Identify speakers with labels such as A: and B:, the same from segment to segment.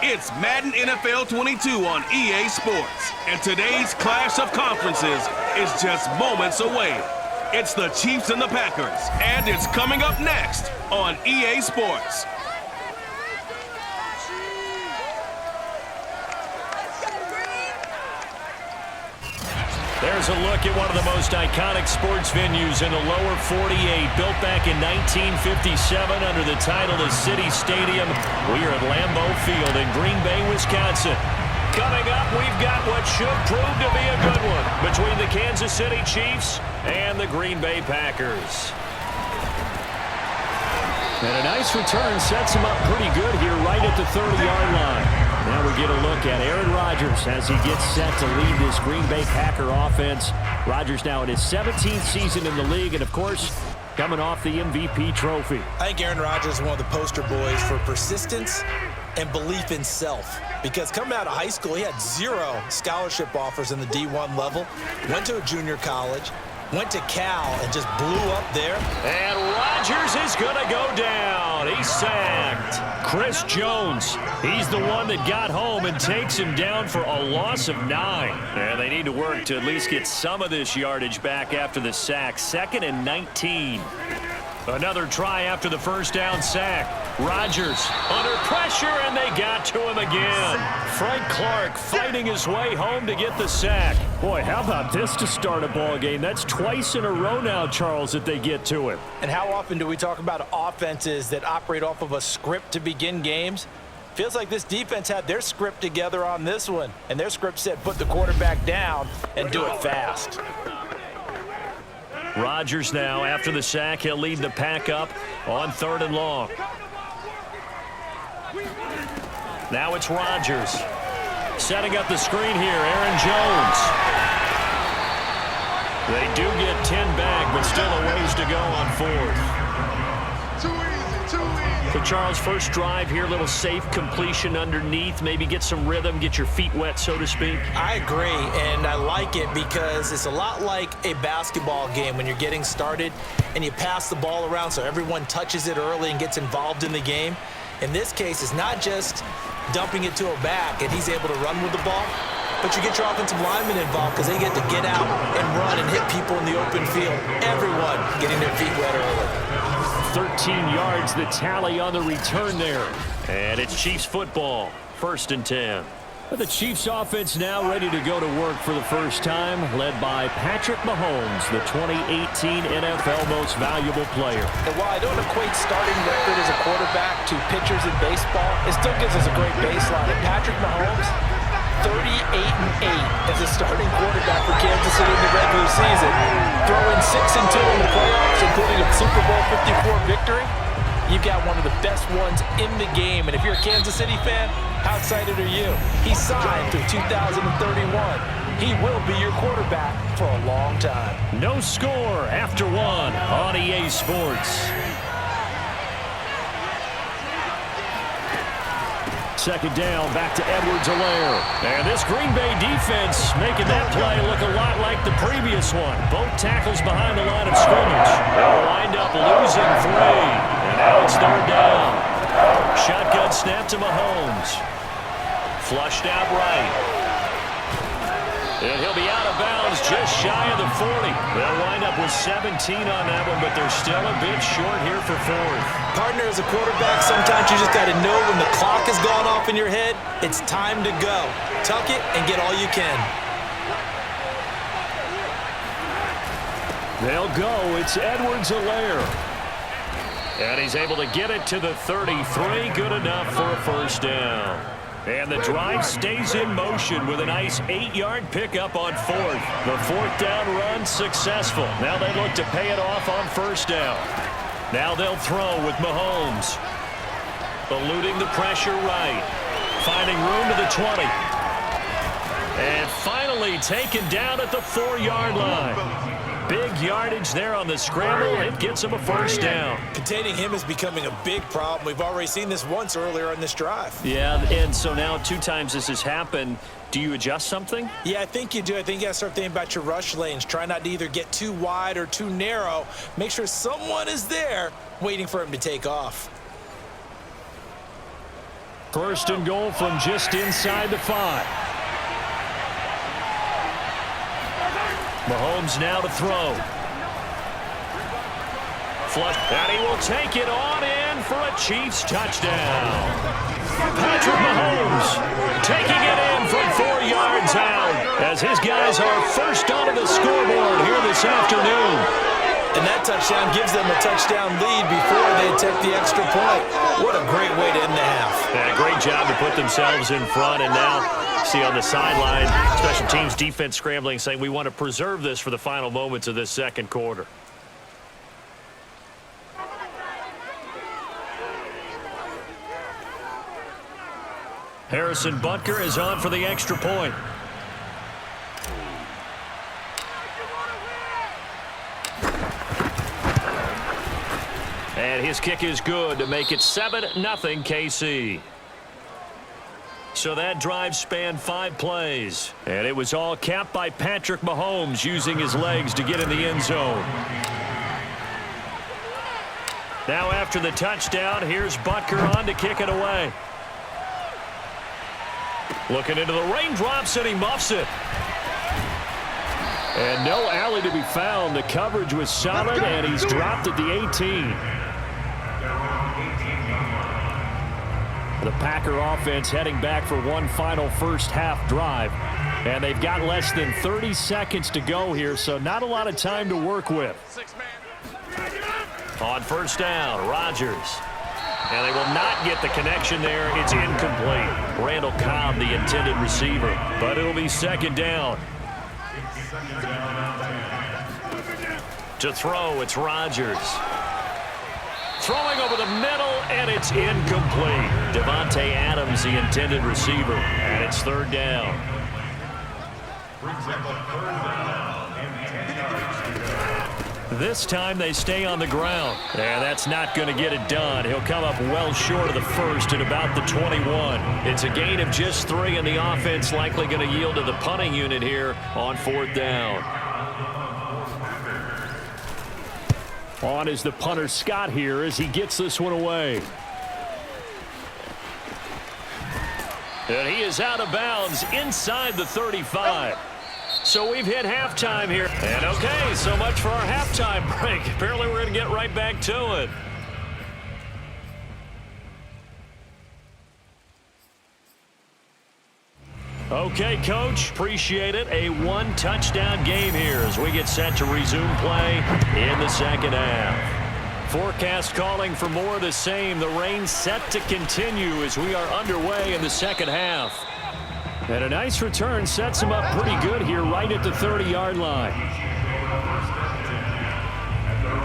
A: It's Madden NFL 22 on EA Sports, and today's clash of conferences is just moments away. It's the Chiefs and the Packers, and it's coming up next on EA Sports.
B: There's a look at one of the most iconic sports venues in the lower 48, built back in 1957 under the title of City Stadium. We are at Lambeau Field in Green Bay, Wisconsin. Coming up, we've got what should prove to be a good one between the Kansas City Chiefs and the Green Bay Packers. And a nice return sets him up pretty good here right at the 30-yard line. Now we get a look at Aaron Rodgers as he gets set to lead this Green Bay Packer offense. Rodgers now in his 17th season in the league, and of course, coming off the MVP trophy.
C: I think Aaron Rodgers is one of the poster boys for persistence and belief in self. Because coming out of high school, he had 0 scholarship offers in the D1 level, went to a junior college, went to Cal and just blew up there.
B: And Rodgers is going to go down. He's sacked. Chris Jones, he's the one that got home and takes him down for a loss of 9. And they need to work to at least get some of this yardage back after the sack. 2nd and 19. Another try after the first down sack. Rodgers under pressure, and they got to him again. Frank Clark fighting his way home to get the sack. Boy, how about this to start a ball game? That's twice in a row now, Charles, that they get to him.
C: And how often do we talk about offenses that operate off of a script to begin games? Feels like this defense had their script together on this one, and their script said put the quarterback down and do it fast.
B: Rodgers now, after the sack, he'll lead the pack up on 3rd and long. Now it's Rodgers. Setting up the screen here, Aaron Jones. They do get 10 back, but still a ways to go on 4th. So, Charles, first drive here, little safe completion underneath, maybe get some rhythm, get your feet wet, so to speak.
C: I agree, and I like it because it's a lot like a basketball game when you're getting started and you pass the ball around so everyone touches it early and gets involved in the game. In this case, it's not just dumping it to a back and he's able to run with the ball, but you get your offensive linemen involved because they get to get out and run and hit people in the open field. Everyone getting their feet wet early.
B: 13 yards, the tally on the return there. And it's Chiefs football, 1st and 10. The Chiefs offense now ready to go to work for the first time, led by Patrick Mahomes, the 2018 NFL Most Valuable Player.
C: And while I don't equate starting record as a quarterback to pitchers in baseball, it still gives us a great baseline. And Patrick Mahomes, 38-8 as a starting quarterback for Kansas City in the regular season, throwing 6-2 in the playoffs, including a Super Bowl 54 victory. You've got one of the best ones in the game. And if you're a Kansas City fan, how excited are you? He's signed through 2031. He will be your quarterback for a long time.
B: No score after 1 on EA Sports. 2nd down, back to Edwards-Helaire. And this Green Bay defense making that play look a lot like the previous one. Both tackles behind the line of scrimmage. They'll wind up losing 3. And now it's 3rd down. Shotgun snap to Mahomes. Flushed out right. And he'll be out of bounds just shy of the 40. They'll wind up with 17 on that one, but they're still a bit short here for 4th.
C: Partner, as a quarterback, sometimes you just got to know when the clock has gone off in your head, it's time to go. Tuck it and get all you can.
B: They'll go. It's Edwards-Helaire. And he's able to get it to the 33. Good enough for a 1st down. And the drive stays in motion with a nice 8-yard pickup on 4th. The 4th down run successful. Now they look to pay it off on 1st down. Now they'll throw with Mahomes. Eluding the pressure right. Finding room to the 20. And finally taken down at the 4-yard line. Big yardage there on the scramble. It gets him a 1st down.
C: Containing him is becoming a big problem. We've already seen this once earlier in this drive.
B: Yeah, and so now 2 times this has happened. Do you adjust something?
C: Yeah, I think you do. I think you got to start thinking about your rush lanes. Try not to either get too wide or too narrow. Make sure someone is there waiting for him to take off.
B: First and goal from just inside the 5. Mahomes now to throw. Flush, and he will take it on in for a Chiefs touchdown. Patrick Mahomes taking it in from 4 yards out as his guys are first onto the scoreboard here this afternoon.
C: And that touchdown gives them a touchdown lead before they take the extra point. What a great way to end the half.
B: Yeah, great job to put themselves in front, and now see on the sideline, special teams defense scrambling, saying we want to preserve this for the final moments of this second quarter. Harrison Butker is on for the extra point. And his kick is good to make it 7-0 KC. So that drive spanned 5 plays. And it was all capped by Patrick Mahomes using his legs to get in the end zone. Now after the touchdown, here's Butker on to kick it away. Looking into the raindrops, and he muffs it. And no alley to be found. The coverage was solid, and he's dropped at the 18. The Packer offense heading back for one final first half drive. And they've got less than 30 seconds to go here, so not a lot of time to work with. On first down, Rodgers. And they will not get the connection there. It's incomplete. Randall Cobb, the intended receiver. But it'll be second down. To throw, it's Rodgers. Throwing over the middle, and it's incomplete. Devontae Adams, the intended receiver. And it's third down. This time they stay on the ground. And that's not going to get it done. He'll come up well short of the first at about the 21. It's a gain of just 3, and the offense likely going to yield to the punting unit here on fourth down. On is the punter Scott here as he gets this one away. And he is out of bounds inside the 35. So we've hit halftime here. And okay, so much for our halftime break. Apparently we're going to get right back to it. Okay, Coach, appreciate it. A one-touchdown game here as we get set to resume play in the second half. Forecast calling for more of the same. The rain set to continue as we are underway in the second half. And a nice return sets him up pretty good here right at the 30-yard line.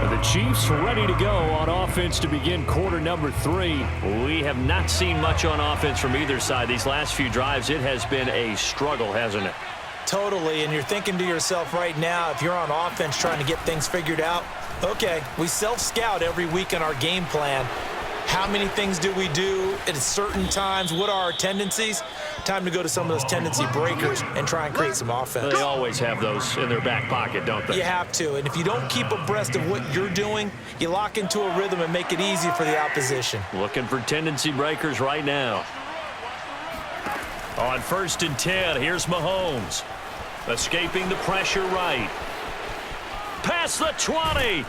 B: And the Chiefs ready to go on offense to begin quarter number 3. We have not seen much on offense from either side. These last few drives, it has been a struggle, hasn't it?
C: Totally, and you're thinking to yourself right now, if you're on offense trying to get things figured out, okay, we self-scout every week in our game plan. How many things do we do at certain times? What are our tendencies? Time to go to some of those tendency breakers and try and create some offense.
B: They always have those in their back pocket, don't they?
C: You have to, and if you don't keep abreast of what you're doing, you lock into a rhythm and make it easy for the opposition.
B: Looking for tendency breakers right now. On 1st and 10, here's Mahomes. Escaping the pressure right. Past the 20.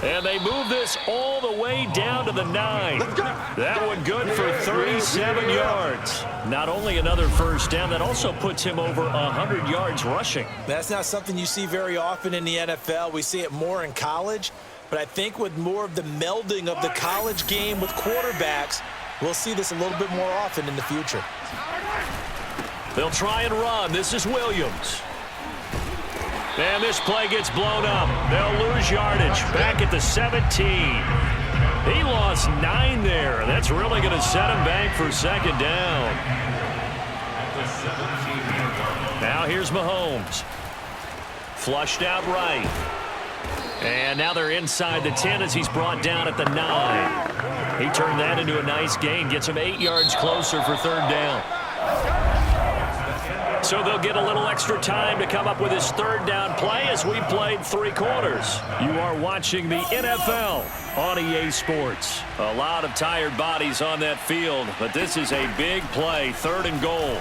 B: And they move this all the way down to the 9. That one good for 37 yards. Not only another first down, that also puts him over 100 yards rushing.
C: That's not something you see very often in the NFL. We see it more in college. But I think with more of the melding of the college game with quarterbacks, we'll see this a little bit more often in the future.
B: They'll try and run. This is Williams. And this play gets blown up. They'll lose yardage. Back at the 17. He lost 9 there. That's really going to set him back for second down. Now here's Mahomes. Flushed out right. And now they're inside the 10 as he's brought down at the 9. He turned that into a nice gain. Gets him 8 yards closer for third down. So they'll get a little extra time to come up with his third down play as we played 3 quarters. You are watching the NFL on EA Sports. A lot of tired bodies on that field, but this is a big play, 3rd and goal.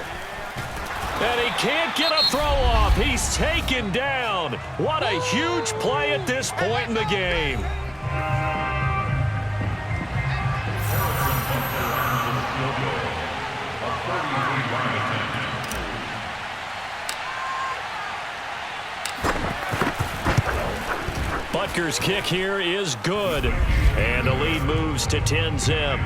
B: And he can't get a throw off. He's taken down. What a huge play at this point in the game. Butker's kick here is good. And the lead moves to 10-zip.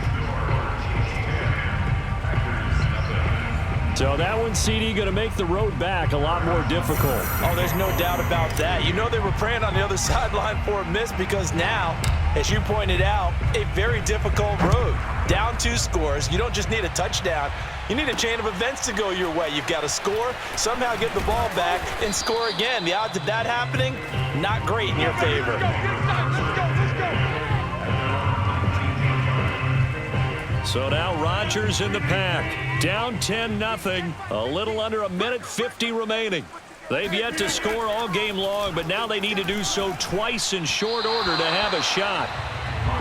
B: So that one, CD, going to make the road back a lot more difficult.
C: Oh, there's no doubt about that. You know they were praying on the other sideline for a miss because now, as you pointed out, a very difficult road. Down 2 scores. You don't just need a touchdown. You need a chain of events to go your way. You've got to score, somehow get the ball back, and score again. The odds of that happening, not great in your favor.
B: So now Rodgers in the pack. Down 10-0. A little under 1:50 remaining. They've yet to score all game long, but now they need to do so twice in short order to have a shot.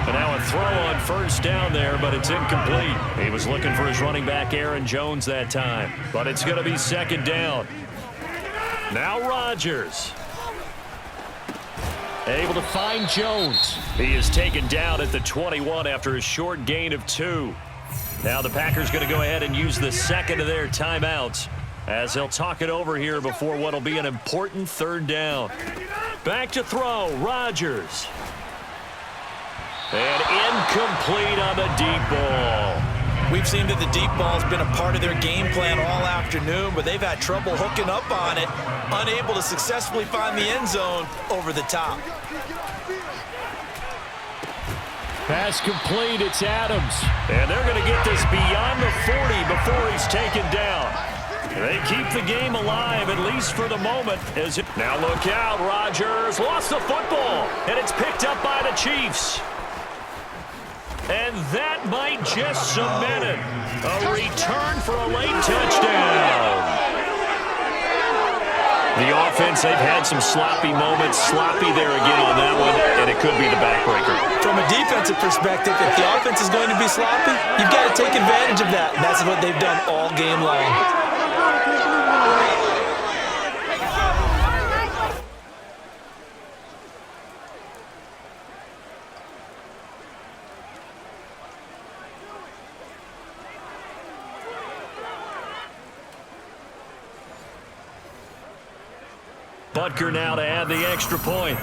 B: And now a throw on 1st down there, but it's incomplete. He was looking for his running back, Aaron Jones, that time. But it's going to be 2nd down. Now Rodgers. Able to find Jones. He is taken down at the 21 after a short gain of 2. Now the Packers going to go ahead and use the 2nd of their timeouts as they'll talk it over here before what will be an important 3rd down. Back to throw, Rodgers. And incomplete on the deep ball.
C: We've seen that the deep ball has been a part of their game plan all afternoon, but they've had trouble hooking up on it, unable to successfully find the end zone over the top.
B: Pass complete, it's Adams. And they're going to get this beyond the 40 before he's taken down. They keep the game alive, at least for the moment. Now look out, Rodgers lost the football, and it's picked up by the Chiefs. And that might just cement it. A return for a late touchdown. The offense, they've had some sloppy moments. Sloppy there again on that one, and it could be the backbreaker.
C: From a defensive perspective, if the offense is going to be sloppy, you've got to take advantage of that. And that's what they've done all game long.
B: Butker now to add the extra point.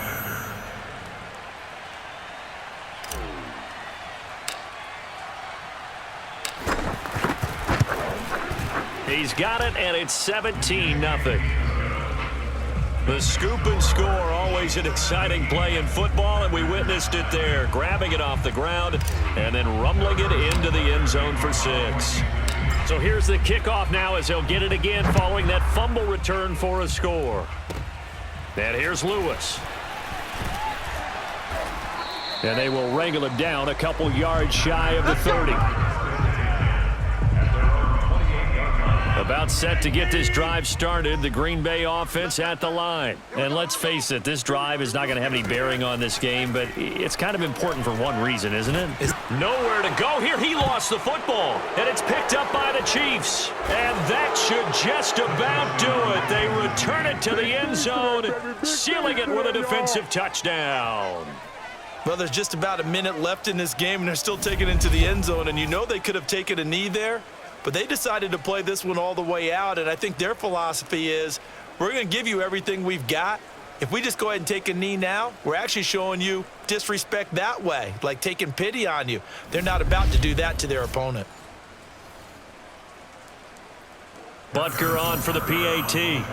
B: He's got it, and it's 17-0. The scoop and score, always an exciting play in football, and we witnessed it there, grabbing it off the ground and then rumbling it into the end zone for 6. So here's the kickoff now as they'll get it again following that fumble return for a score. And here's Lewis. And they will wrangle him down a couple yards shy of the 30. About set to get this drive started. The Green Bay offense at the line. And let's face it, this drive is not going to have any bearing on this game, but it's kind of important for one reason, isn't it? Nowhere to go here. He lost the football, and it's picked up by the Chiefs. And that should just about do it. They return it to the end zone, sealing it with a defensive touchdown.
C: Well, there's just about a minute left in this game, and they're still taking it into the end zone. And you know they could have taken a knee there, but they decided to play this one all the way out. And I think their philosophy is, we're going to give you everything we've got. If we just go ahead and take a knee now, we're actually showing you disrespect that way, like taking pity on you. They're not about to do that to their opponent.
B: Butker on for the PAT.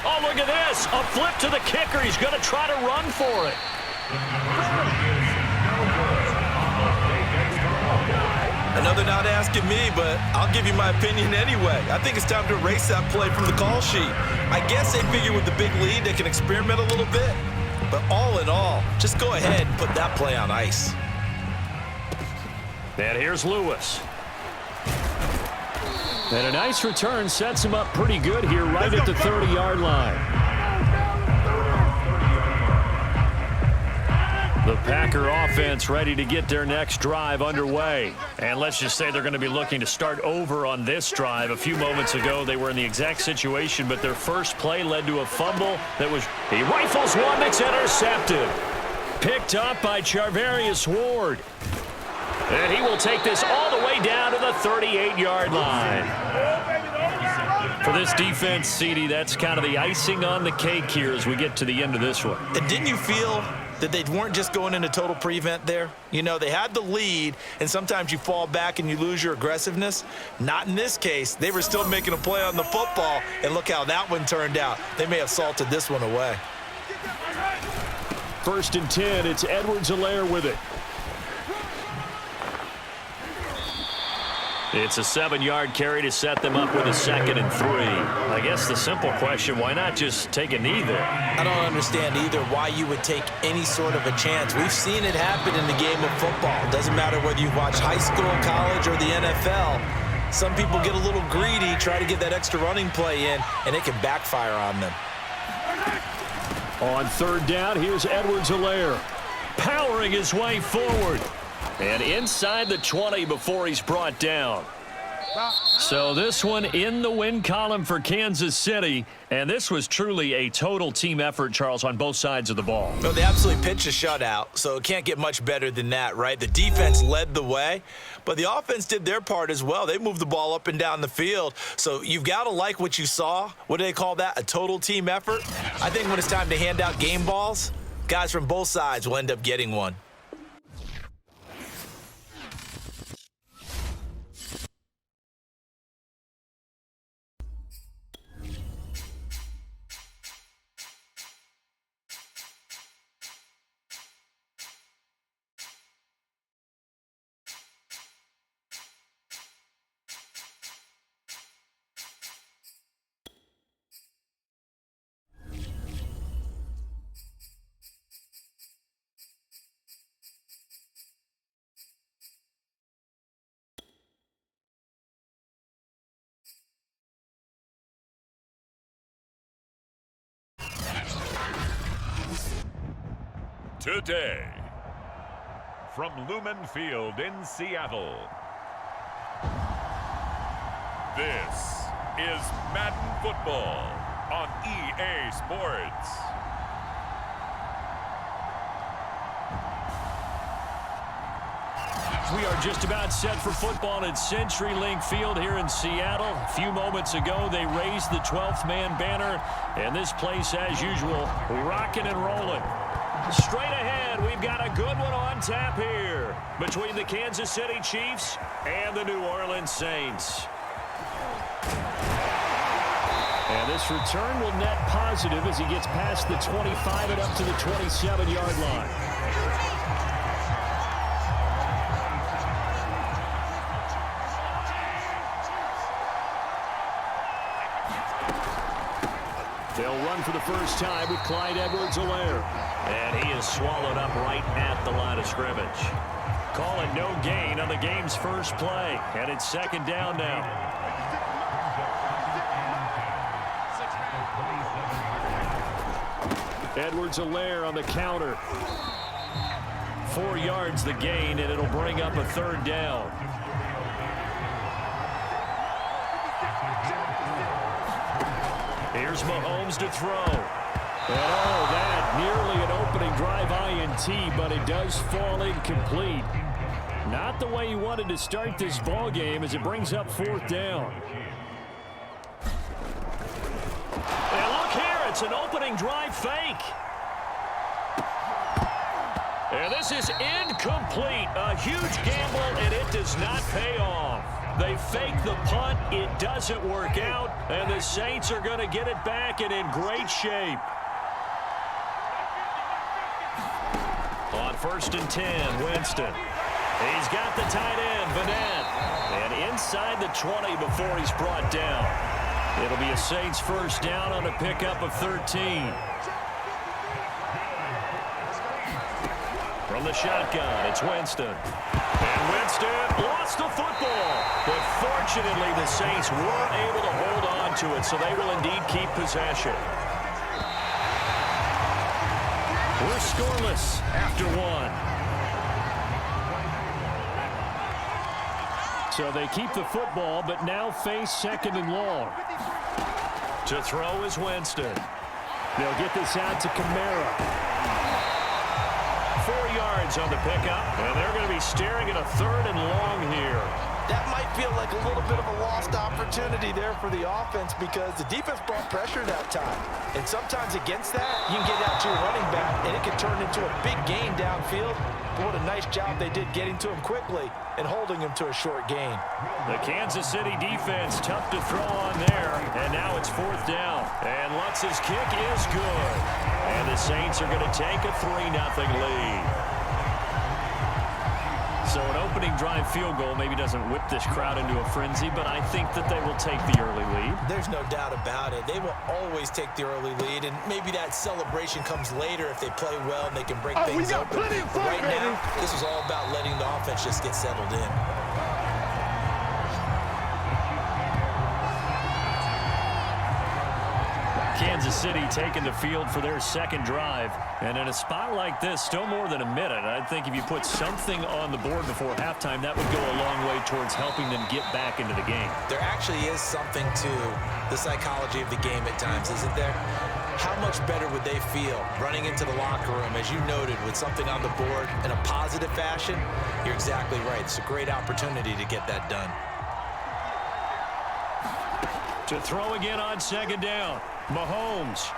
B: Oh, look at this. A flip to the kicker. He's going to try to run for it.
C: Another not asking me, but I'll give you my opinion anyway. I think it's time to erase that play from the call sheet. I guess they figure with the big lead they can experiment a little bit. But all in all, just go ahead and put that play on ice.
B: And here's Lewis. And a nice return sets him up pretty good here right at the 30-yard line. The Packer offense ready to get their next drive underway. And let's just say they're going to be looking to start over on this drive. A few moments ago, they were in the exact situation, but their first play led to a fumble that was... He rifles one that's intercepted. Picked up by Charvarius Ward. And he will take this all the way down to the 38-yard line. For this defense, CD, that's kind of the icing on the cake here as we get to the end of this one.
C: And didn't you feel that they weren't just going into total prevent there? You know, they had the lead, and sometimes you fall back and you lose your aggressiveness. Not in this case. They were still making a play on the football, and look how that one turned out. They may have salted this one away.
B: 1st and 10, it's Edwards-Helaire with it. It's a 7-yard carry to set them up with a 2nd and 3. I guess the simple question, why not just take a knee there?
C: I don't understand either why you would take any sort of a chance. We've seen it happen in the game of football. It doesn't matter whether you watch high school, college, or the NFL. Some people get a little greedy, try to get that extra running play in, and it can backfire on them.
B: On 3rd down, here's Edwards-Helaire, powering his way forward. And inside the 20 before he's brought down. So this one in the win column for Kansas City. And this was truly a total team effort, Charles, on both sides of the ball.
C: No, they absolutely pitched a shutout, so it can't get much better than that, right? The defense led the way, but the offense did their part as well. They moved the ball up and down the field. So you've got to like what you saw. What do they call that? A total team effort? I think when it's time to hand out game balls, guys from both sides will end up getting one.
D: Today, from Lumen Field in Seattle, this is Madden Football on EA Sports.
B: We are just about set for football at CenturyLink Field here in Seattle. A few moments ago, they raised the 12th man banner, and this place, as usual, rocking and rolling. Straight ahead, we've got a good one on tap here between the Kansas City Chiefs and the New Orleans Saints. And this return will net positive as he gets past the 25 and up to the 27-yard line. They'll run for the first time with Clyde Edwards-Helaire. And he is swallowed up right at the line of scrimmage. Call it no gain on the game's first play. And it's 2nd down now. Edwards-Helaire on the counter. 4 yards the gain, and it'll bring up a 3rd down. Here's Mahomes to throw. And oh, that nearly an opening drive INT, but it does fall incomplete. Not the way he wanted to start this ball game as it brings up 4th down. And look here, it's an opening drive fake. And this is incomplete. A huge gamble, and it does not pay off. They fake the punt. It doesn't work out, and the Saints are going to get it back and in great shape. On 1st and 10, Winston. He's got the tight end, Vanette. And inside the 20 before he's brought down. It'll be a Saints 1st down on a pickup of 13. From the shotgun, it's Winston. And Winston lost the football. But fortunately, the Saints weren't able to hold on to it, so they will indeed keep possession. We're scoreless after one. So they keep the football, but now face second and long. To throw is Winston. They'll get this out to Kamara. 4 yards on the pickup, and they're going to be staring at a 3rd and long here.
C: That might feel like a little bit of a lost opportunity there for the offense because the defense brought pressure that time. And sometimes against that, you can get out to your running back, and it can turn into a big gain downfield. But what a nice job they did getting to him quickly and holding him to a short gain.
B: The Kansas City defense tough to throw on there, and now it's 4th down. And Lutz's kick is good. And the Saints are going to take a 3-0 lead. So an opening drive field goal maybe doesn't whip this crowd into a frenzy, but I think that they will take the early lead.
C: There's no doubt about it. They will always take the early lead, and maybe that celebration comes later if they play well and they can break things open. But right now, this is all about letting the offense just get settled in.
B: Kansas City taking the field for their 2nd drive. And in a spot like this, still more than a minute, I think if you put something on the board before halftime, that would go a long way towards helping them get back into the game.
C: There actually is something to the psychology of the game at times, isn't there? How much better would they feel running into the locker room, as you noted, with something on the board in a positive fashion? You're exactly right. It's a great opportunity to get that done.
B: To throw again on 2nd down. Mahomes.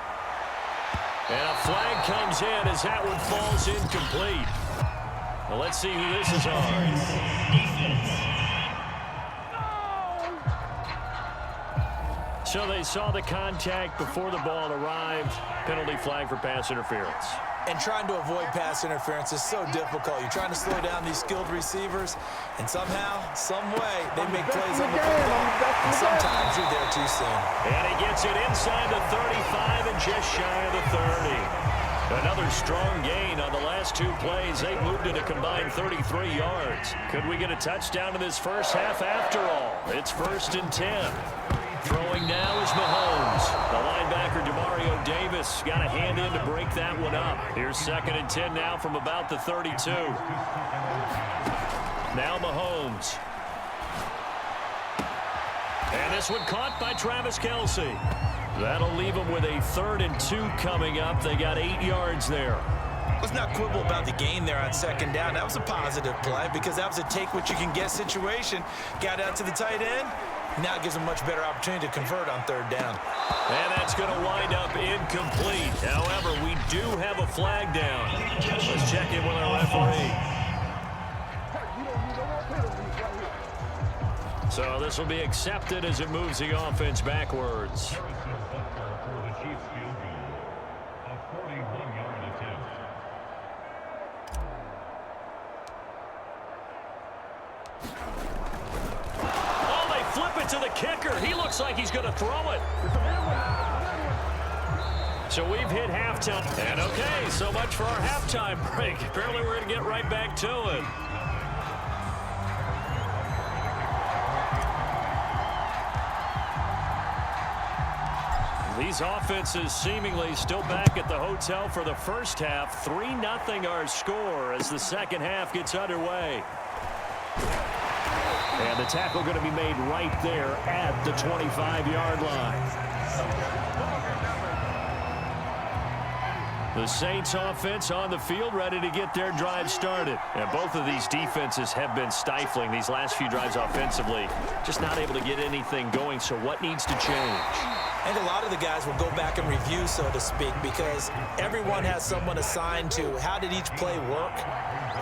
B: And a flag comes in as that one falls incomplete. Well, let's see who this is on. So they saw the contact before the ball arrived. Penalty flag for pass interference.
C: And trying to avoid pass interference is so difficult. You're trying to slow down these skilled receivers, and somehow, some way, they make plays on the football. And sometimes you're there too soon.
B: And he gets it inside the 35 and just shy of the 30. Another strong gain on the last 2 plays. They moved it a combined 33 yards. Could we get a touchdown in this first half after all? It's 1st and 10. Throwing now is Mahomes. The linebacker, Demario Davis, got a hand in to break that one up. Here's 2nd and 10 now from about the 32. Now Mahomes. And this one caught by Travis Kelce. That'll leave them with a 3rd and 2 coming up. They got 8 yards there.
C: Let's not quibble about the gain there on 2nd down. That was a positive play because that was a take-what-you-can-get situation. Got out to the tight end. Now it gives them a much better opportunity to convert on 3rd down.
B: And that's going to wind up incomplete. However, we do have a flag down. Let's check in with our referee. So this will be accepted as it moves the offense backwards. To the kicker. He looks like he's going to throw it. So we've hit halftime. And okay, so much for our halftime break. Apparently we're going to get right back to it. These offenses seemingly still back at the hotel for the first half. 3-0 our score as the second half gets underway. And the tackle going to be made right there at the 25-yard line. The Saints offense on the field ready to get their drive started. And both of these defenses have been stifling these last few drives offensively. Just not able to get anything going, so what needs to change?
C: And a lot of the guys will go back and review, so to speak, because everyone has someone assigned to how did each play work.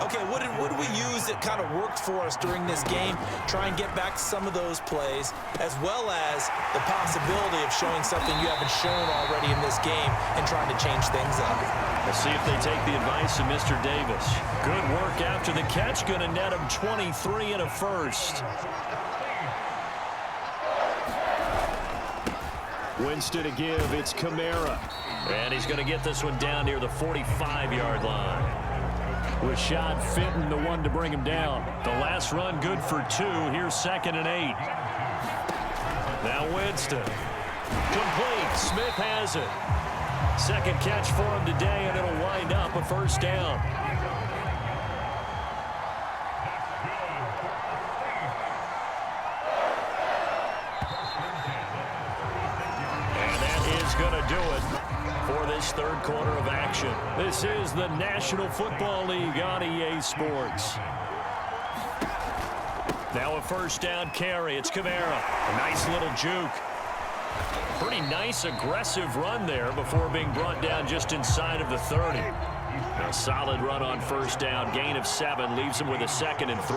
C: Okay, what did we use that kind of worked for us during this game? Try and get back to some of those plays, as well as the possibility of showing something you haven't shown already in this game and trying to change things up.
B: Let's see if they take the advice of Mr. Davis. Good work after the catch. Going to net him 23 and a first. Winston to give. It's Kamara. And he's going to get this one down near the 45-yard line. with shot fitting the one to bring him down. The last run good for 2. Here's 2nd and 8. Now Winston. Complete. Smith has it. Second catch for him today, and it'll wind up a first down. And that is going to do it for this third quarter of action. This is the National Football League on EA Sports. Now a first down carry. It's Kamara. A nice little juke. Pretty nice aggressive run there before being brought down just inside of the 30. A solid run on first down. Gain of 7 leaves him with a 2nd and 3.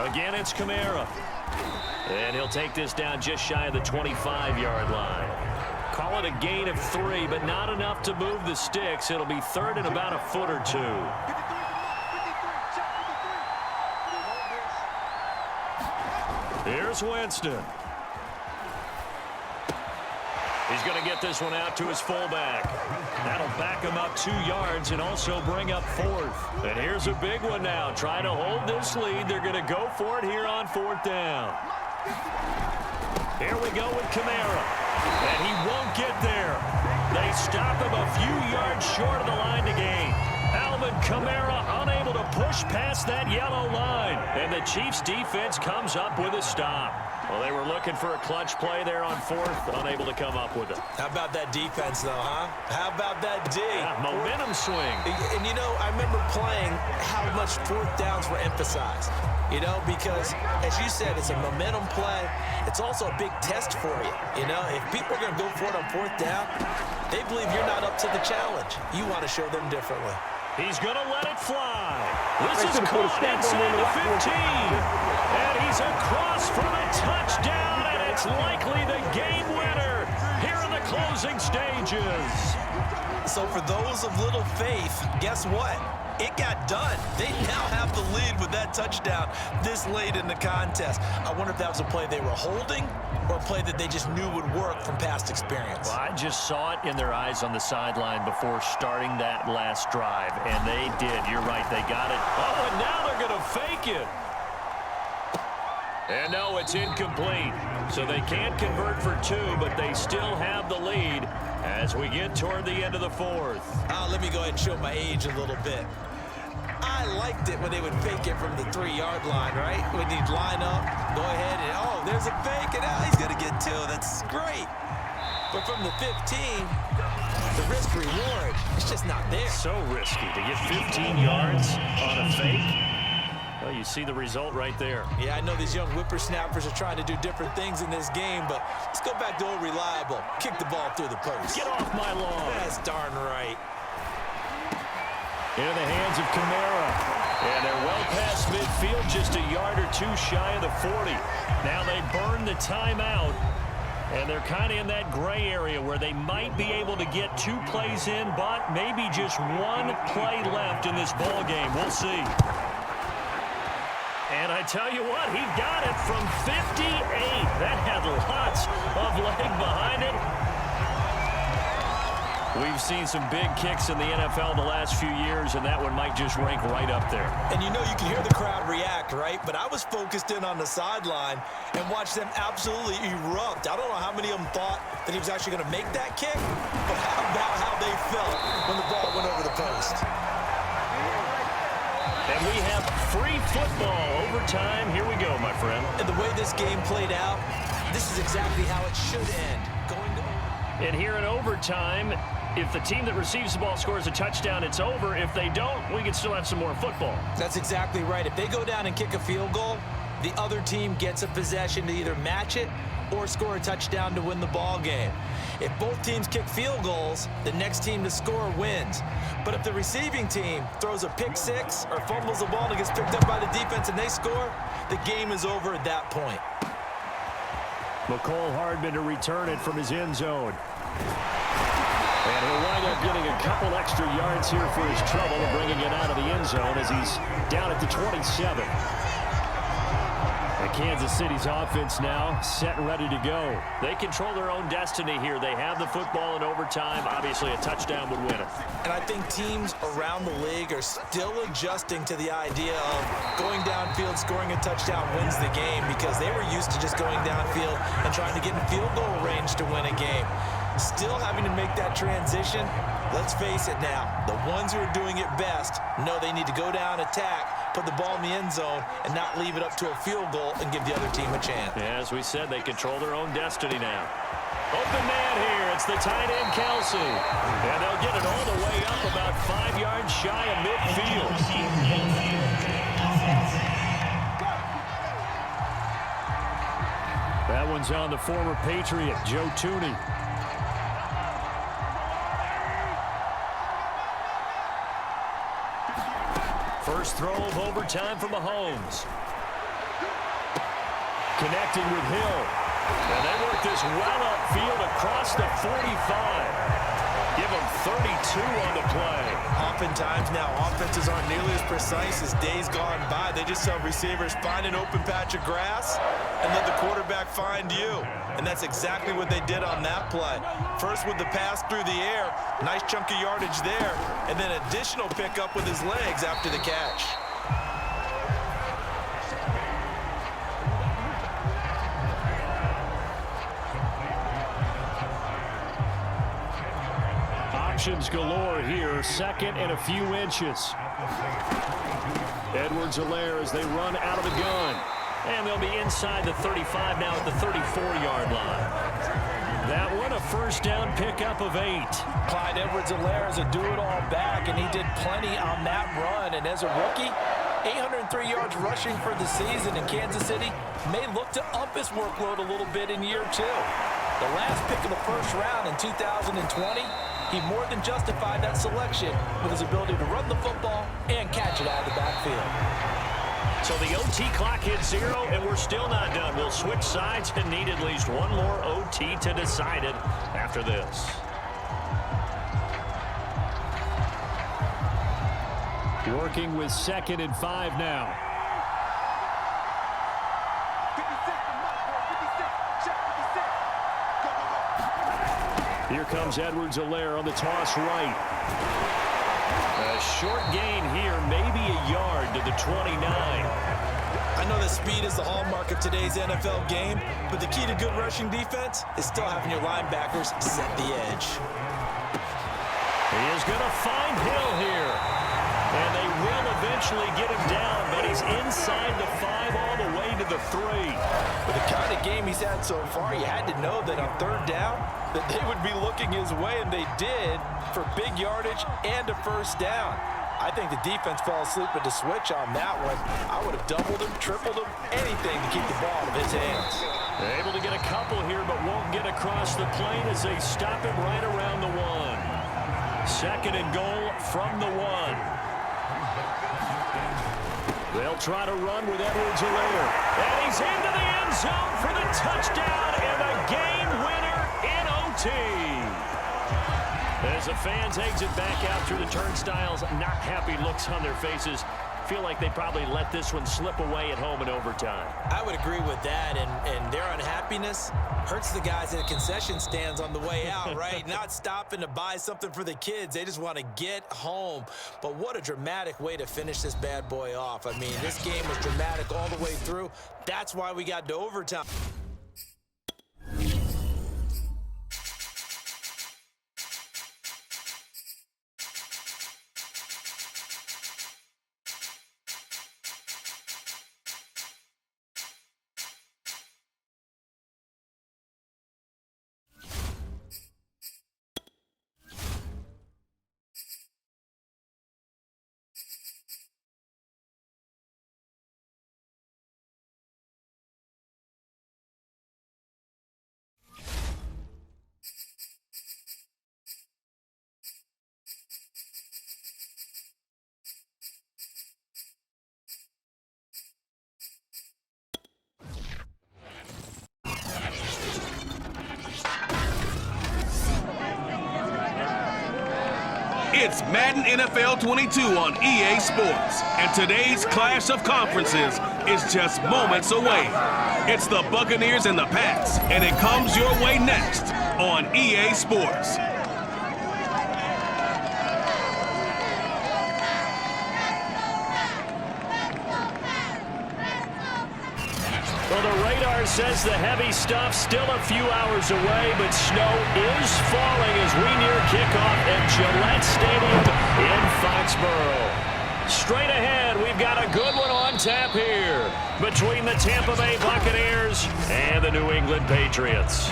B: Again, it's Kamara. And he'll take this down just shy of the 25-yard line. Call it a gain of 3, but not enough to move the sticks. It'll be 3rd and about a foot or 2. Here's Winston. He's going to get this one out to his fullback. That'll back him up 2 yards and also bring up 4th. And here's a big one now. Trying to hold this lead. They're going to go for it here on 4th down. Here we go with Kamara. And he won't get there. They stop him a few yards short of the line to gain. Alvin Kamara unable to push past that yellow line. And the Chiefs defense comes up with a stop. Well, they were looking for a clutch play there on 4th, unable to come up with it.
C: How about that defense, though, huh? How about that D?
B: Yeah, momentum swing.
C: And, you know, I remember playing how much 4th downs were emphasized. You know, because, as you said, it's a momentum play. It's also a big test for you. You know, if people are going to go for it on 4th down, they believe you're not up to the challenge. You want to show them differently.
B: He's going to let it fly. This is caught inside the 15. And he's across for the touchdown, and it's likely the game winner here in the closing stages.
C: So for those of little faith, guess what? It got done. They now have the lead with that touchdown this late in the contest. I wonder if that was a play they were holding or a play that they just knew would work from past experience.
B: Well, I just saw it in their eyes on the sideline before starting that last drive, and they did. You're right, they got it. Oh, and now they're going to fake it. And no, it's incomplete. So they can't convert for 2, but they still have the lead as we get toward the end of the 4th.
C: Let me go ahead and show my age a little bit. I liked it when they would fake it from the 3-yard line, right? When he'd line up, go ahead, and oh, there's a fake, and he's going to get 2. That's great. But from the 15, the risk-reward, it's just not there.
B: So risky to get 15 yards on a fake. Well, you see the result right there.
C: Yeah, I know these young whippersnappers are trying to do different things in this game, but let's go back to old reliable. Kick the ball through the post.
B: Get off my lawn.
C: That's darn right.
B: Into the hands of Kamara. And they're well past midfield, just a yard or 2 shy of the 40. Now they burn the timeout, and they're kind of in that gray area where they might be able to get 2 plays in, but maybe just 1 play left in this ball game. We'll see. And I tell you what, he got it from 58. That had lots of leg behind it. We've seen some big kicks in the NFL the last few years, and that one might just rank right up there.
C: And you know, you can hear the crowd react, right? But I was focused in on the sideline and watched them absolutely erupt. I don't know how many of them thought that he was actually going to make that kick, but how about how they felt when the ball went over the post?
B: And we have free football overtime. Here we go, my friend.
C: And the way this game played out, this is exactly how it should end. Going to...
B: And here in overtime, if the team that receives the ball scores a touchdown, it's over. If they don't, we can still have some more football.
C: That's exactly right. If they go down and kick a field goal, the other team gets a possession to either match it or score a touchdown to win the ball game. If both teams kick field goals, the next team to score wins. But if the receiving team throws a pick 6 or fumbles the ball and it gets picked up by the defense and they score, the game is over at that point.
B: McCole Hardman to return it from his end zone. And he'll wind up getting a couple extra yards here for his trouble and bringing it out of the end zone as he's down at the 27. And Kansas City's offense now set and ready to go. They control their own destiny here. They have the football in overtime. Obviously, a touchdown would win it.
C: And I think teams around the league are still adjusting to the idea of going downfield, scoring a touchdown wins the game, because they were used to just going downfield and trying to get in field goal range to win a game. Still having to make that transition. Let's face it now, the ones who are doing it best know they need to go down, attack, put the ball in the end zone, and not leave it up to a field goal and give the other team a chance.
B: As we said, they control their own destiny now. Open man here. It's the tight end, Kelsey. And they'll get it all the way up about 5 yards shy of midfield. That one's on the former Patriot, Joe Tooney. First throw of overtime for Mahomes. Connecting with Hill. And they work this well upfield across the 45. Give them 32 on the play.
C: Oftentimes now, offenses aren't nearly as precise as days gone by. They just tell receivers, find an open patch of grass and let the quarterback find you. And that's exactly what they did on that play. First with the pass through the air, nice chunk of yardage there, and then additional pickup with his legs after the catch.
B: Options galore here, second and a few inches. Edwards-Helaire as they run out of the gun. And they'll be inside the 35 now at the 34-yard line. That one, a first down pickup of 8.
C: Clyde Edwards-Helaire is a do-it-all back, and he did plenty on that run. And as a rookie, 803 yards rushing for the season, in Kansas City may look to up his workload a little bit in year 2. The last pick of the first round in 2020, he more than justified that selection with his ability to run the football and catch it out of the backfield.
B: So the OT clock hits 0, and we're still not done. We'll switch sides and need at least one more OT to decide it after this. Working with 2nd and 5 now. Here comes Edwards-Helaire on the toss right. A short gain here, maybe a yard to the 29.
C: I know that speed is the hallmark of today's NFL game, but the key to good rushing defense is still having your linebackers set the edge.
B: He is going to find Hill here. And they will eventually get him down, but he's inside the 5 all the way to the 3.
C: With the kind of game he's had so far, you had to know that on 3rd down, that they would be looking his way, and they did, for big yardage and a first down. I think the defense fell asleep at the switch on that one. I would have doubled him, tripled him, anything to keep the ball out of his hands.
B: They're able to get a couple here, but won't get across the plane as they stop him right around the 1. 2nd and goal from the 1. They'll try to run with Edwards-Helaire. And he's into the end zone for the touchdown and the game winner in OT. As the fans exit back out through the turnstiles, not happy looks on their faces. Feel like they probably let this one slip away at home in overtime.
C: I would agree with that, and their unhappiness hurts the guys at concession stands on the way out, right? Not stopping to buy something for the kids. They just want to get home. But what a dramatic way to finish this bad boy off. I mean, this game was dramatic all the way through. That's why we got to overtime.
A: It's Madden NFL 22 on EA Sports, and today's clash of conferences is just moments away. It's the Buccaneers and the Pats, and it comes your way next on EA Sports.
B: Well, the radar says the heavy stuff's still a few hours away, but snow is falling as we near kickoff at Gillette Stadium in Foxborough. Straight ahead, we've got a good one on tap here between the Tampa Bay Buccaneers and the New England Patriots.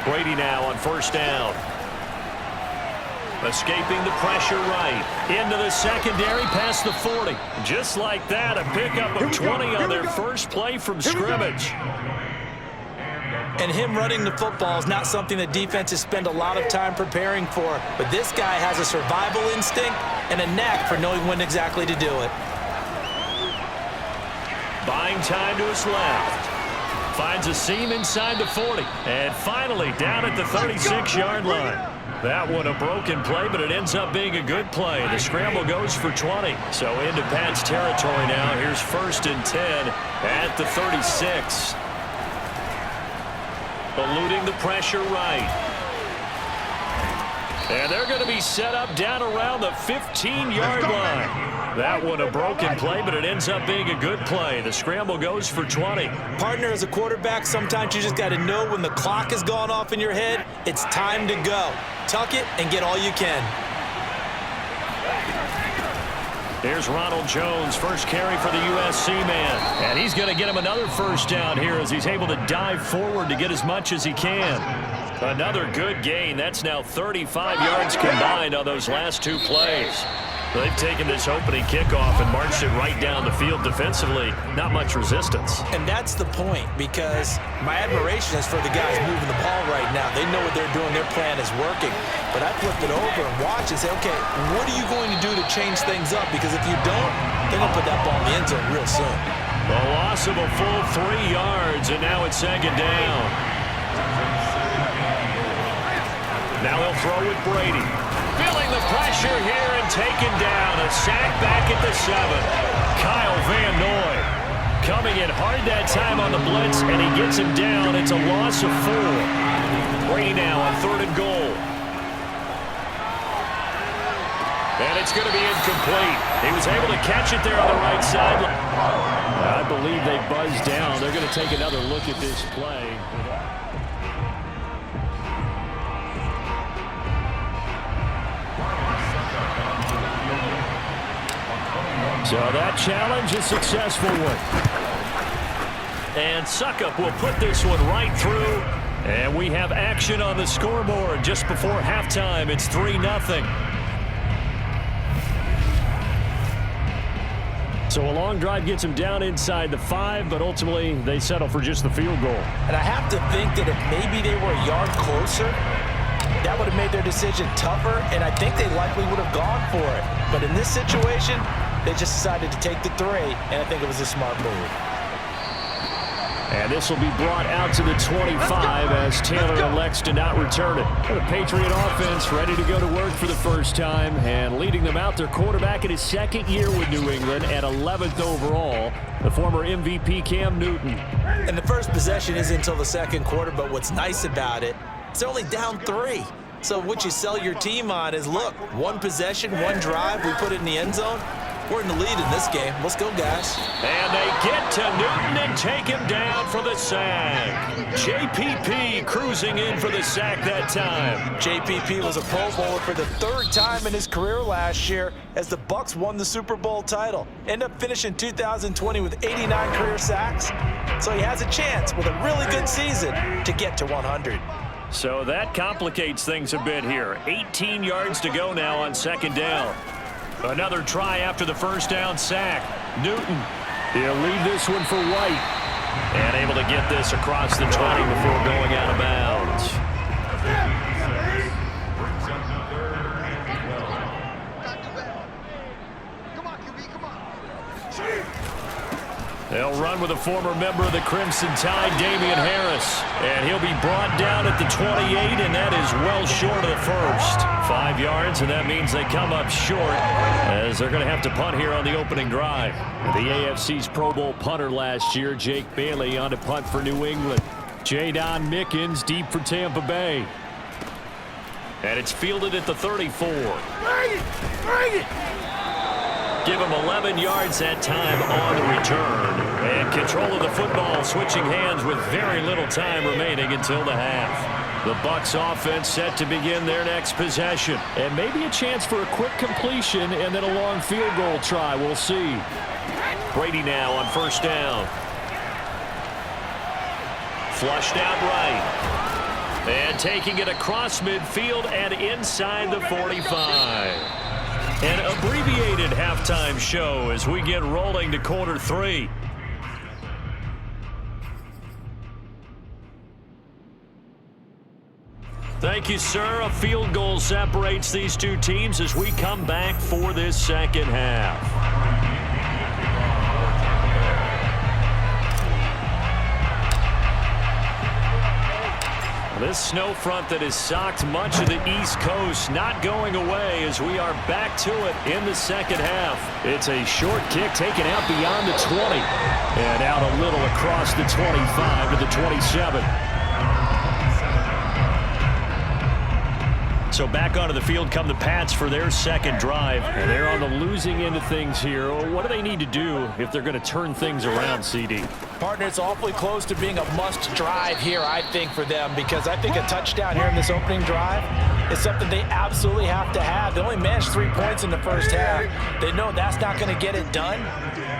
B: Brady now on first down. Escaping the pressure right. Into the secondary past the 40. Just like that, a pickup of 20 on their first play from scrimmage.
C: And him running the football is not something that defenses spend a lot of time preparing for. But this guy has a survival instinct and a knack for knowing when exactly to do it.
B: Buying time to his left. Finds a seam inside the 40. And finally down at the 36-yard line. That one a broken play, but it ends up being a good play. The scramble goes for 20. So into Pat's territory now. Here's 1st and 10 at the 36. Eluding the pressure right. And they're going to be set up down around the 15-yard line. That one a broken play, but it ends up being a good play. The scramble goes for 20.
C: Partner, as a quarterback, sometimes you just got to know when the clock has gone off in your head, it's time to go. Tuck it and get all you can.
B: Here's Ronald Jones, first carry for the USC man. And he's going to get him another first down here as he's able to dive forward to get as much as he can. Another good gain. That's now 35 yards combined on those last 2 plays. They've taken this opening kickoff and marched it right down the field defensively. Not much resistance.
C: And that's the point, because my admiration is for the guys moving the ball right now. They know what they're doing. Their plan is working. But I flip it over and watch and say, okay, what are you going to do to change things up? Because if you don't, they're going to put that ball in the end zone real soon.
B: A loss of a full 3 yards, and now it's 2nd down. Now he'll throw with Brady. Feeling the pressure here and taken down. A sack back at the 7. Kyle Van Noy coming in hard that time on the blitz, and he gets him down. It's a loss of 4. Brady now on 3rd and goal. And it's going to be incomplete. He was able to catch it there on the right side. I believe they buzzed down. They're going to take another look at this play. So that challenge is a successful one. And Suckup will put this one right through. And we have action on the scoreboard just before halftime. It's 3-0. So a long drive gets them down inside the 5, but ultimately they settle for just the field goal.
C: And I have to think that if maybe they were a yard closer, that would have made their decision tougher, and I think they likely would have gone for it. But in this situation, they just decided to take the 3, and I think it was a smart move.
B: And this will be brought out to the 25 as Taylor elects to not return it. The Patriot offense ready to go to work for the first time, and leading them out, their quarterback in his 2nd year with New England at 11th overall, the former MVP Cam Newton.
C: And the first possession isn't until the 2nd quarter, but what's nice about it, it's only down 3. So what you sell your team on is, look, 1 possession, 1 drive, we put it in the end zone. We're in the lead in this game. Let's go, guys.
B: And they get to Newton and take him down for the sack. JPP cruising in for the sack that time.
C: JPP was a Pro Bowler for the 3rd time in his career last year as the Bucs won the Super Bowl title. Ended up finishing 2020 with 89 career sacks. So he has a chance with a really good season to get to 100.
B: So that complicates things a bit here. 18 yards to go now on 2nd down. Another try after the first down sack. Newton, he'll leave this one for White. And able to get this across the 20 before going out of bounds. They'll run with a former member of the Crimson Tide, Damian Harris. And he'll be brought down at the 28, and that is well short of the first. 5 yards, and that means they come up short as they're going to have to punt here on the opening drive. The AFC's Pro Bowl punter last year, Jake Bailey, on to punt for New England. Jadon Mickens deep for Tampa Bay. And it's fielded at the 34. Bring it! Give him 11 yards that time on the return. And control of the football switching hands with very little time remaining until the half. The Bucs offense set to begin their next possession. And maybe a chance for a quick completion and then a long field goal try. We'll see. Brady now on first down. Flushed out right. And taking it across midfield and inside the 45. An abbreviated halftime show as we get rolling to quarter 3. Thank you, sir. A field goal separates these two teams as we come back for this second half. This snow front that has socked much of the East Coast not going away as we are back to it in the second half. It's a short kick taken out beyond the 20 and out a little across the 25 to the 27. So back onto the field come the Pats for their second drive. And they're on the losing end of things here. What do they need to do if they're going to turn things around, CD?
C: Partner, it's awfully close to being a must drive here, I think, for them, because I think a touchdown here in this opening drive is something they absolutely have to have. They only managed 3 points in the first half. They know that's not going to get it done.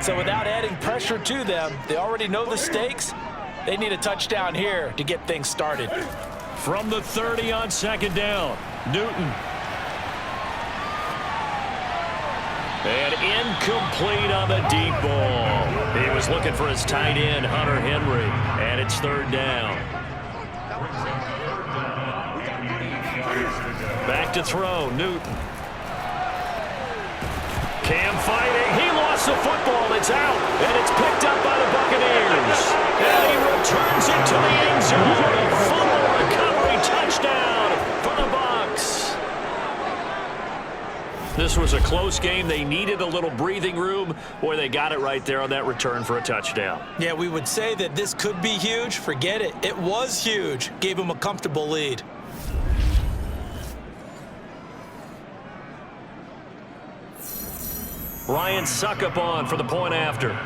C: So without adding pressure to them, they already know the stakes. They need a touchdown here to get things started.
B: From the 30 on second down, Newton. And incomplete on the deep ball. He was looking for his tight end, Hunter Henry, and it's third down. Back to throw, Newton. Cam fighting. He lost the football. It's out, and it's picked up by the Buccaneers. And he returns it to the end zone. Fumble recovery touchdown for the Bucs. This was a close game. They needed a little breathing room. Boy, they got it right there on that return for a touchdown.
C: Yeah, we would say that this could be huge. Forget it. It was huge. Gave them a comfortable lead.
B: Ryan Suckup on for the point after.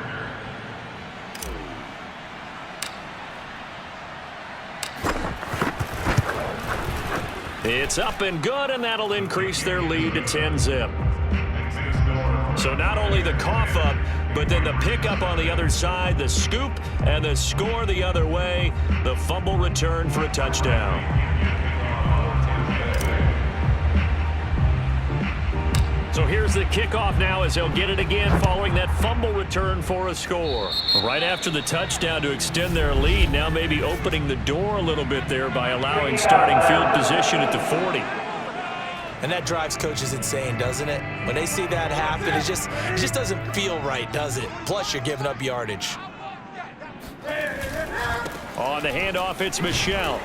B: It's up and good, and that'll increase their lead to 10-zip. So not only the cough up, but then the pickup on the other side, the scoop, and the score the other way, the fumble return for a touchdown. So here's the kickoff now as they'll get it again following that fumble return for a score. Right after the touchdown to extend their lead, now maybe opening the door a little bit there by allowing starting field position at the 40.
C: And that drives coaches insane, doesn't it? When they see that happen, it just doesn't feel right, does it? Plus, you're giving up yardage.
B: On the handoff, it's Michel.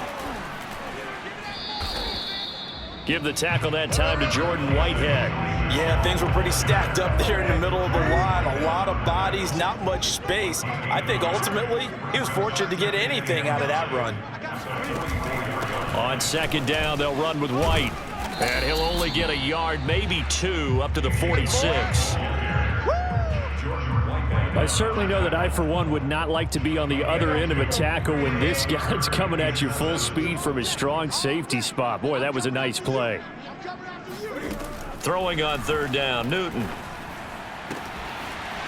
B: Give the tackle that time to Jordan Whitehead.
C: Yeah, things were pretty stacked up there in the middle of the line. A lot of bodies, not much space. I think ultimately he was fortunate to get anything out of that run.
B: On second down, they'll run with White. And he'll only get a yard, maybe 2, up to the 46. I certainly know that I, for one, would not like to be on the other end of a tackle when this guy's coming at you full speed from his strong safety spot. Boy, that was a nice play. Throwing on third down, Newton.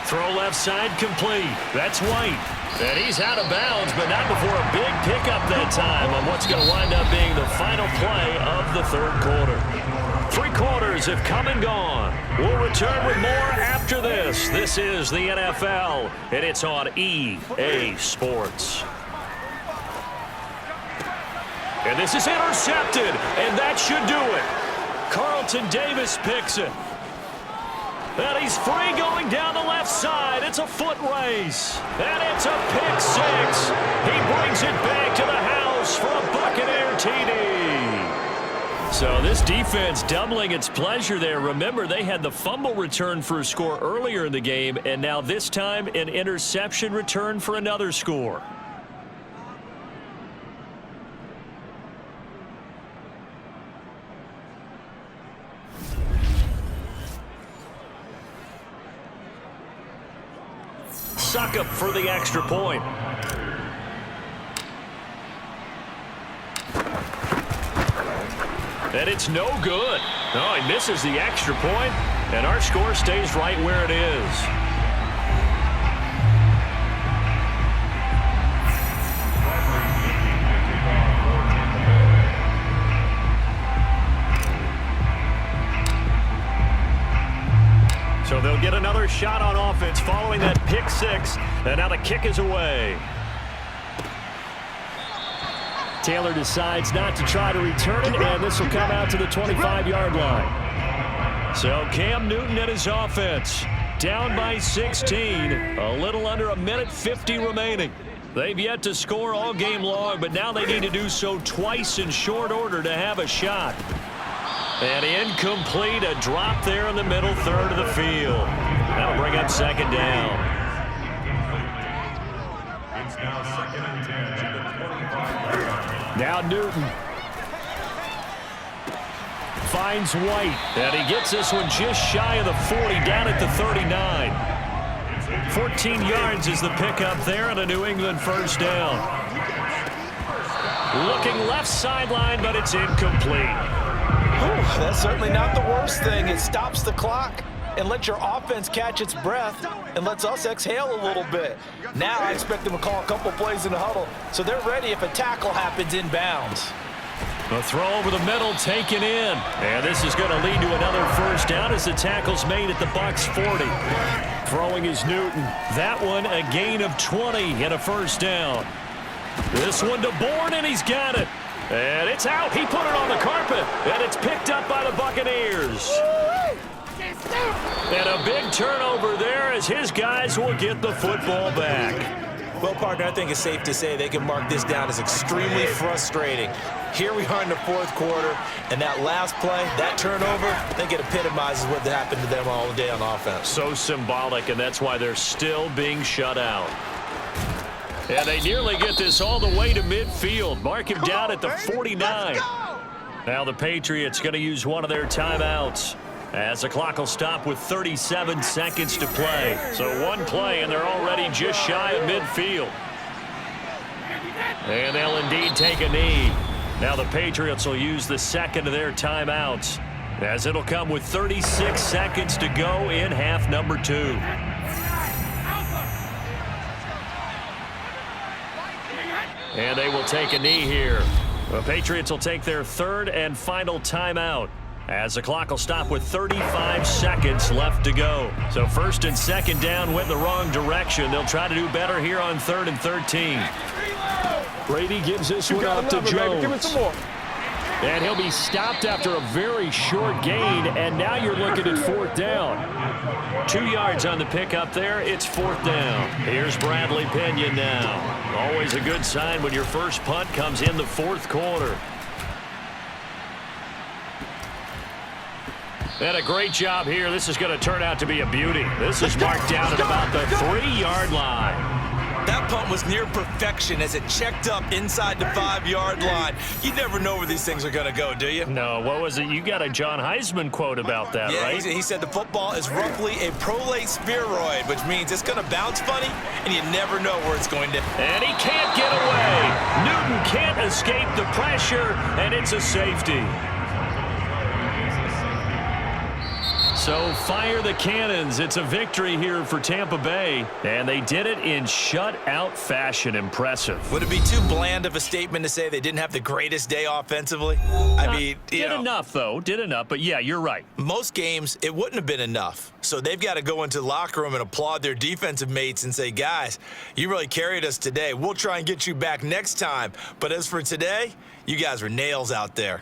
B: Throw left side complete. That's White. And he's out of bounds, but not before a big pickup that time on what's going to wind up being the final play of the third quarter. 3 quarters have come and gone. We'll return with more after this. This is the NFL, and it's on EA Sports. And this is intercepted, and that should do it. Carlton Davis picks it. And he's free going down the left side. It's a foot race. And it's a pick six. He brings it back to the house for a Buccaneer TD. So this defense doubling its pleasure there. Remember, they had the fumble return for a score earlier in the game, and now this time an interception return for another score. Suck up for the extra point. And it's no good. No, he misses the extra point, and our score stays right where it is. So they'll get another shot on offense following that pick six, and now the kick is away. Taylor decides not to try to return it, and this will come out to the 25-yard line. So Cam Newton and his offense down by 16, a little under a minute 50 remaining. They've yet to score all game long, but now they need to do so twice in short order to have a shot. And incomplete, a drop there in the middle third of the field. That'll bring up second down.
D: It's now 2nd and 10 to the 25.
B: Now Newton finds White, and he gets this one just shy of the 40, down at the 39. 14 yards is the pickup there, and a New England first down. Looking left sideline, but it's incomplete.
C: That's certainly not the worst thing. It stops the clock and lets your offense catch its breath and lets us exhale a little bit. Now I expect them to call a couple plays in the huddle, so they're ready if a tackle happens inbounds.
B: The throw over the middle taken in. And this is going to lead to another first down as the tackle's made at the Bucs 40. Throwing is Newton. That one a gain of 20 and a first down. This one to Bourne, and he's got it. And it's out. He put it on the carpet, and it's picked up by the Buccaneers. And a big turnover there as his guys will get the football back.
C: Well, partner, I think it's safe to say they can mark this down as extremely frustrating. Here we are in the fourth quarter, and that last play, that turnover, I think it epitomizes what happened to them all day on offense.
B: So symbolic, and that's why they're still being shut out. And they nearly get this all the way to midfield. Mark him down at the 49. Now the Patriots going to use one of their timeouts as the clock will stop with 37 seconds to play. So one play, and they're already just shy of midfield. And they'll indeed take a knee. Now the Patriots will use the second of their timeouts, as it'll come with 36 seconds to go in half number 2. And they will take a knee here. The Patriots will take their third and final timeout as the clock will stop with 35 seconds left to go. So first and second down went the wrong direction. They'll try to do better here on 3rd and 13. Brady gives this one up to Jones.
C: Give it some more.
B: And he'll be stopped after a very short gain, and now you're looking at 4th down. 2 yards on the pickup there. It's 4th down. Here's Bradley Pinion now. Always a good sign when your first punt comes in the 4th quarter. And a great job here. This is going to turn out to be a beauty. This is marked down at about the 3-yard line.
C: That punt was near perfection as it checked up inside the 5-yard line. You never know where these things are going to go, do you?
B: No, what was it? You got a John Heisman quote about that,
C: yeah,
B: right?
C: He said the football is roughly a prolate spheroid, which means it's going to bounce funny, and you never know where it's going to.
B: And he can't get away. Newton can't escape the pressure, and it's a safety. So fire the cannons. It's a victory here for Tampa Bay, and they did it in shutout fashion. Impressive.
C: Would it be too bland of a statement to say they didn't have the greatest day offensively? I mean,
B: did enough, though. Did enough, but yeah, you're right.
C: Most games, it wouldn't have been enough. So they've got to go into the locker room and applaud their defensive mates and say, guys, you really carried us today. We'll try and get you back next time. But as for today, you guys were nails out there.